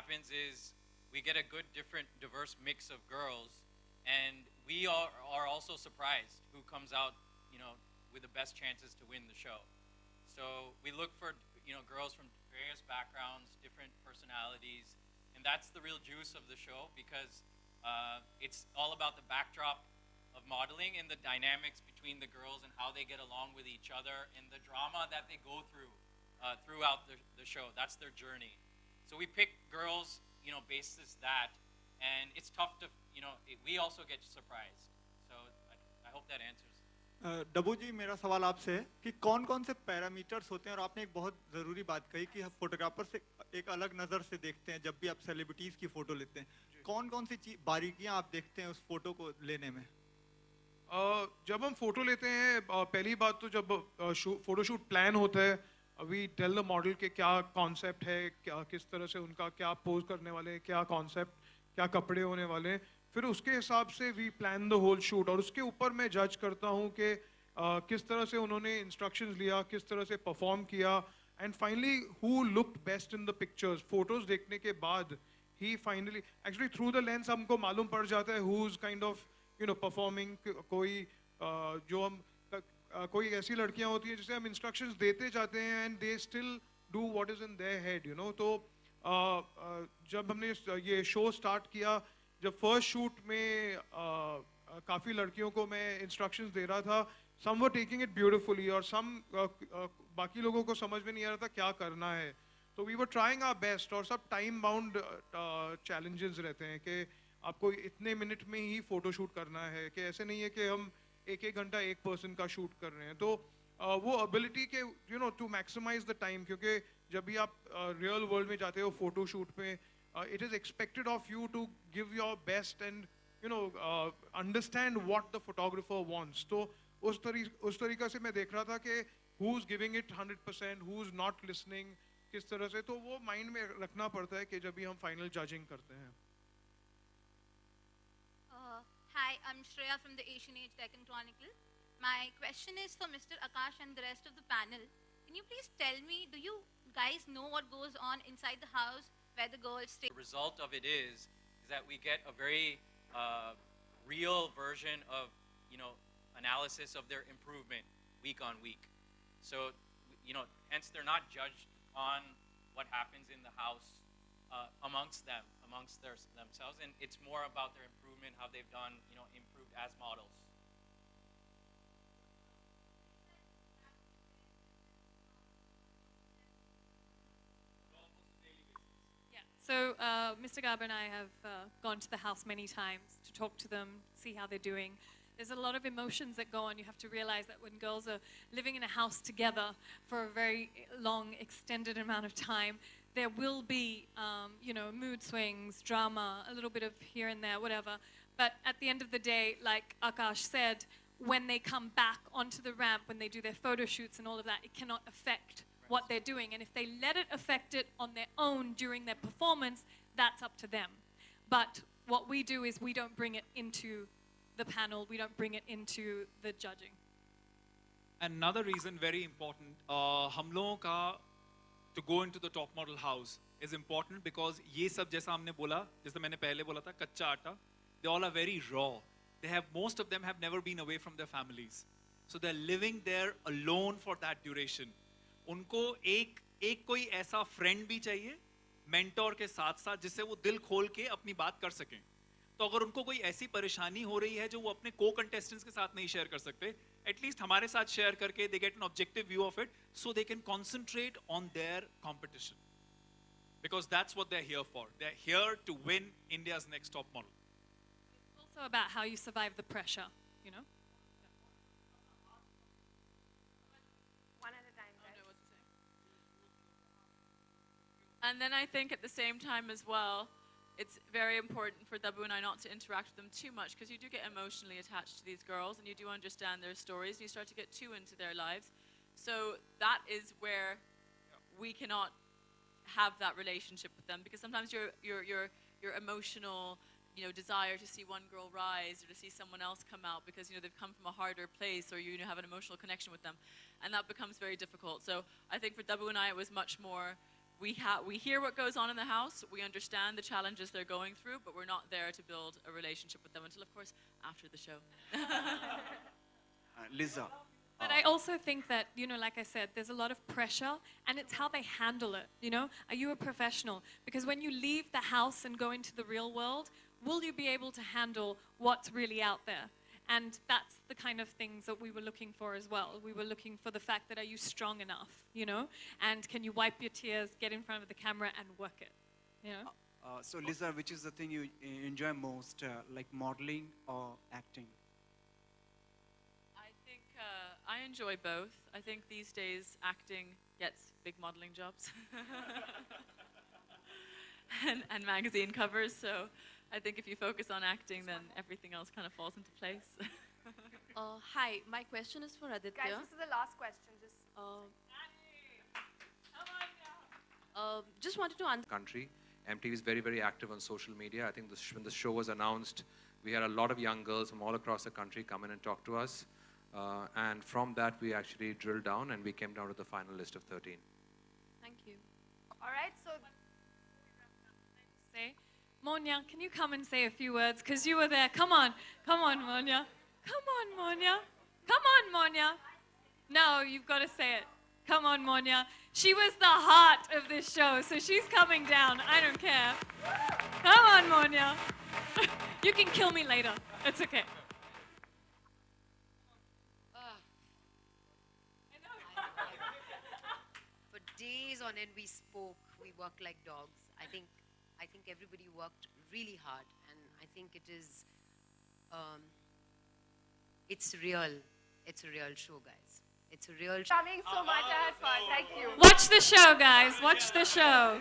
happens is we get a good, different, diverse mix of girls, and we are also surprised who comes out, with the best chances to win the show. So we look for, girls from various backgrounds, different personalities, and that's the real juice of the show because it's all about the backdrop of modeling and the dynamics between the girls and how they get along with each other and the drama that they go through throughout the show. That's their journey. So we pick girls, basis that, and it's tough to, we also get surprised. So I hope that answers. डब्बू जी मेरा सवाल आपसे है कि कौन कौन से parameters होते हैं और आपने एक बहुत ज़रूरी बात कही कि फोटोग्राफर से एक अलग नज़र से देखते हैं जब भी आप सेलिब्रिटीज़ की फ़ोटो लेते हैं कौन कौन सी बारीकियां आप देखते हैं उस फोटो को लेने में जब हम फोटो लेते हैं पहली बात तो जब फोटोशूट प्लान होता है वी टेल द मॉडल के क्या कॉन्सेप्ट है क्या किस तरह से उनका क्या पोज करने वाले हैं क्या कॉन्सेप्ट क्या कपड़े होने वाले हैं फिर उसके हिसाब से we plan the whole shoot और उसके ऊपर मैं जज करता हूँ कि किस तरह से उन्होंने इंस्ट्रक्शंस लिया किस तरह से परफॉर्म किया and finally who looked best in the pictures photos देखने के बाद ही finally actually through the lens हमको मालूम पड़ जाता है who is kind of performing कोई जो हम कोई ऐसी लड़कियां होती हैं जिसे हम इंस्ट्रक्शंस देते जाते हैं and they still do what is in their head तो जब हमने ये शो स्टार्ट किया जब फर्स्ट शूट में काफ़ी लड़कियों को मैं इंस्ट्रक्शंस दे रहा था सम वर टेकिंग इट ब्यूटिफुली और सम बाकी लोगों को समझ में नहीं आ रहा था क्या करना है तो we were trying our best और सब टाइम बाउंड चैलेंजेस रहते हैं कि आपको इतने मिनट में ही फोटो शूट करना है कि ऐसे नहीं है कि हम एक घंटा एक पर्सन का शूट कर रहे हैं तो वो एबिलिटी के टू मैक्सिमाइज द टाइम क्योंकि जब भी आप रियल वर्ल्ड में जाते हो फोटो शूट पे it is expected of you to give your best and understand what the photographer wants तो उस तरीक़ा से मैं देख रहा था कि who's giving it 100% who's not listening किस तरह से तो वो माइंड में रखना पड़ता है कि जब भी हम फाइनल जजिंग करते हैं Hi, I'm Shreya from the Asian Age Deccan Chronicle. My question is for Mr. Akash and the rest of the panel. Can you please tell me, do you guys know what goes on inside the house where the girls stay? The result of it is that we get a very real version of, analysis of their improvement week on week. So, hence they're not judged on what happens in the house amongst themselves, and it's more about their improvement, how they've done, improved as models. So Mr. Garber and I have gone to the house many times to talk to them, see how they're doing. There's a lot of emotions that go on. You have to realize that when girls are living in a house together for a very long, extended amount of time, there will be, mood swings, drama, a little bit of here and there, whatever. But at the end of the day, like Akash said, when they come back onto the ramp, when they do their photo shoots and all of that, it cannot affect what they're doing. And if they let it affect it on their own during their performance, that's up to them. But what we do is we don't bring it into the panel, we don't bring it into the judging. Another reason very important, हम लोगों का to go into the top model house is important because ये सब जैसा हमने बोला, जैसे मैंने पहले बोला था, कच्चा आटा, they all are very raw. Most of them have never been away from their families. So they're living there alone for that duration. उनको एक कोई ऐसा फ्रेंड भी चाहिए मेंटोर के साथ साथ जिससे वो दिल खोल के अपनी बात कर सकें तो अगर उनको कोई ऐसी परेशानी हो रही है जो वो अपने को कंटेस्टेंट्स के साथ नहीं शेयर कर सकते एटलीस्ट हमारे साथ शेयर करके they get an objective view of it so they can concentrate on their competition because that's what they are here for they are here to win India's next top model It's also about how you survive the pressure, One at a time, guys. And then I think at the same time as well, it's very important for Dabu and I not to interact with them too much because you do get emotionally attached to these girls and you do understand their stories and you start to get too into their lives. So that is where we cannot have that relationship with them because sometimes your emotional desire to see one girl rise or to see someone else come out because they've come from a harder place or you have an emotional connection with them and that becomes very difficult. So I think for Dabu and I it was much more we hear what goes on in the house, we understand the challenges they're going through, but we're not there to build a relationship with them until, of course, after the show. Lisa. But I also think that, you know, like I said, there's a lot of pressure and it's how they handle it, you know? Are you a professional? Because when you leave the house and go into the real world, will you be able to handle what's really out there? And that's the kind of things that we were looking for as well. We were looking for the fact that are you strong enough, you know? And can you wipe your tears, get in front of the camera and work it, you know? So Lisa, which is the thing you enjoy most, like modeling or acting? I think I enjoy both. I think these days acting gets big modeling jobs and magazine covers. So I think if you focus on acting, then everything else kind of falls into place. Hi, my question is for Aditya. Guys, this is the last question. Just wanted to understand. Country. MTV is very, very active on social media. I think when the show was announced, we had a lot of young girls from all across the country come in and talk to us. And from that, we actually drilled down and we came down to the final list of 13. Thank you. All right, so Say, Monya, can you come and say a few words? Because you were there. Come on, Monya. Come on, Monya. Come on, Monya. No, you've got to say it. Come on, Monya. She was the heart of this show, so she's coming down. I don't care. Come on, Monya. You can kill me later. It's okay. For days on end, we spoke. We worked like dogs. I think everybody worked really hard, and I think it is. It's real. It's a real show, guys. It's a real show. coming so much. I had fun. Thank you. Watch the show, guys. Watch the show.